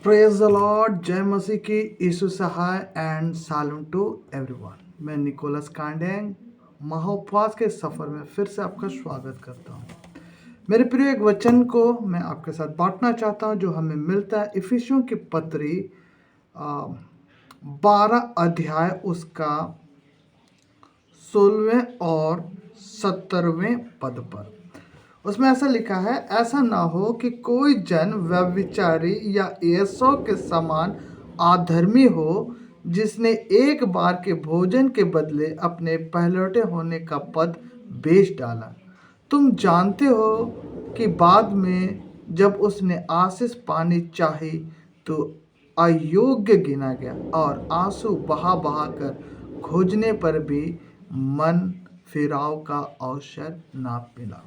Praise the Lord, जय मसीह की, यीशु सहाय and Salam to everyone. मैं निकोलस कांडेंग महाउपवास के सफ़र में फिर से आपका स्वागत करता हूँ। मेरे प्रिय, एक वचन को मैं आपके साथ बांटना चाहता हूँ जो हमें मिलता है इफिसियों की पत्री 12 अध्याय उसका 16वें और 17वें पद पर। उसमें ऐसा लिखा है, ऐसा ना हो कि कोई जन व्यभिचारी या एसौ के समान अधर्मी हो, जिसने एक बार के भोजन के बदले अपने पहलौठे होने का पद बेच डाला। तुम जानते हो कि बाद में जब उसने आशीष पानी चाही तो अयोग्य गिना गया और आंसू बहा बहा कर खोजने पर भी मन फिराव का अवसर ना मिला।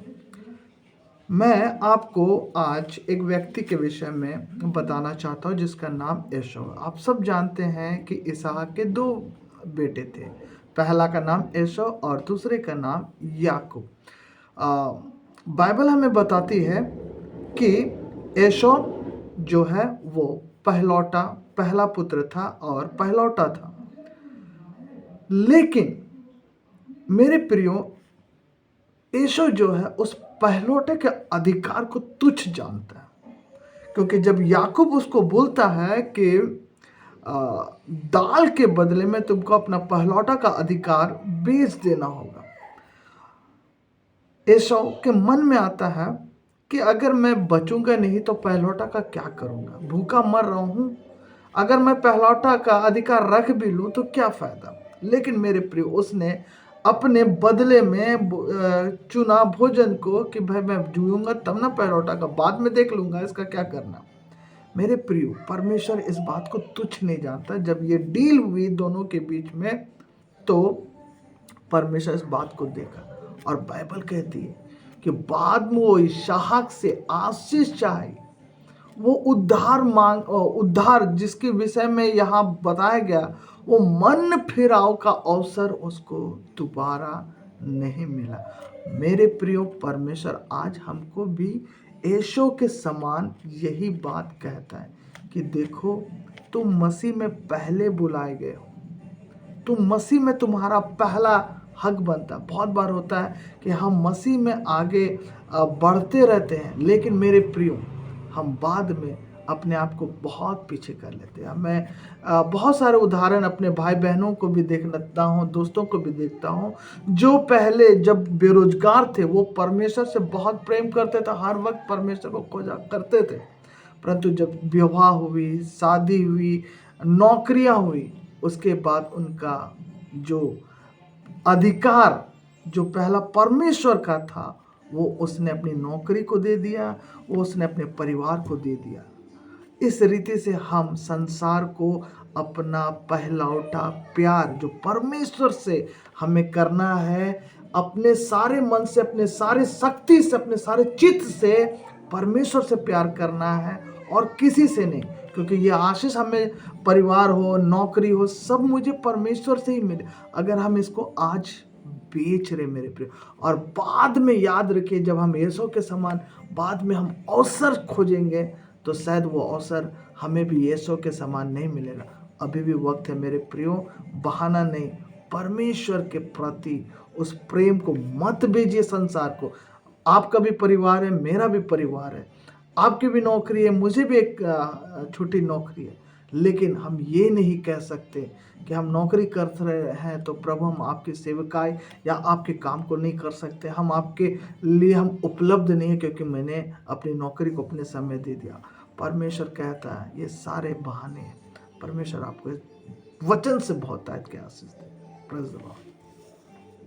मैं आपको आज एक व्यक्ति के विषय में बताना चाहता हूँ जिसका नाम एशौ। आप सब जानते हैं कि इसहाक के 2 बेटे थे। पहला का नाम एशौ और दूसरे का नाम याकूब। बाइबल हमें बताती है कि एशौ जो है वो पहला पुत्र था और पहलौटा था। लेकिन मेरे प्रियो, एशौ जो है उस पहलौठे के अधिकार को तुच्छ जानता है, क्योंकि जब याकूब उसको बोलता है कि दाल के बदले में तुमको अपना पहलौठा का अधिकार बेच देना होगा, एशौ के मन में आता है कि अगर मैं बचूंगा नहीं तो पहलौठा का क्या करूंगा, भूखा मर रहा हूं, अगर मैं पहलौठा का अधिकार रख भी लूं तो क्या फायदा। लेकिन मेरे प्रिय, उसने अपने बदले में चुना भोजन को कि भाई मैं जूऊंगा तब ना पहलौठा का, बाद में देख लूंगा, इसका क्या करना। मेरे प्रिय, परमेश्वर इस बात को तुच्छ नहीं जानता। जब ये डील हुई दोनों के बीच में तो परमेश्वर इस बात को देखा और बाइबल कहती है कि बाद में वो इसहाक से आशीष चाहे, वो उद्धार जिसके विषय में यहाँ बताया गया, वो मन फिराव का अवसर उसको दोबारा नहीं मिला। मेरे प्रियो, परमेश्वर आज हमको भी एशौ के समान यही बात कहता है कि देखो, तुम मसीह में पहले बुलाए गए हो, तुम मसीह में तुम्हारा पहला हक बनता है। बहुत बार होता है कि हम मसीह में आगे बढ़ते रहते हैं, लेकिन मेरे प्रियो, हम बाद में अपने आप को बहुत पीछे कर लेते हैं। मैं बहुत सारे उदाहरण अपने भाई बहनों को भी देखता हूँ, दोस्तों को भी देखता हूँ, जो पहले जब बेरोजगार थे वो परमेश्वर से बहुत प्रेम करते थे, हर वक्त परमेश्वर को खोजा करते थे, परंतु जब विवाह हुई, शादी हुई, नौकरियां हुई, उसके बाद उनका जो अधिकार जो पहला परमेश्वर का था वो उसने अपनी नौकरी को दे दिया, वो उसने अपने परिवार को दे दिया। इस रीति से हम संसार को अपना पहलौठा प्यार जो परमेश्वर से हमें करना है, अपने सारे मन से, अपने सारे शक्ति से, अपने सारे चित्त से परमेश्वर से प्यार करना है और किसी से नहीं, क्योंकि ये आशीष हमें परिवार हो, नौकरी हो, सब मुझे परमेश्वर से ही मिले। अगर हम इसको आज बेच रहे मेरे प्रिय, और बाद में याद रखिए, जब हम एशौ के समान बाद में हम अवसर खोजेंगे तो शायद वो अवसर हमें भी एशौ के समान नहीं मिलेगा। अभी भी वक्त है मेरे प्रियो, बहाना नहीं, परमेश्वर के प्रति उस प्रेम को मत बेचिए संसार को। आपका भी परिवार है, मेरा भी परिवार है, आपकी भी नौकरी है, मुझे भी एक छोटी नौकरी है, लेकिन हम ये नहीं कह सकते कि हम नौकरी कर रहे हैं तो प्रभु हम आपकी सेवकाई या आपके काम को नहीं कर सकते, हम आपके लिए हम उपलब्ध नहीं है क्योंकि मैंने अपनी नौकरी को अपने समय दे दिया। परमेश्वर कहता है ये सारे बहाने हैं। परमेश्वर आपको वचन से बहुत ताकत के आशीष दे। Praise the Lord.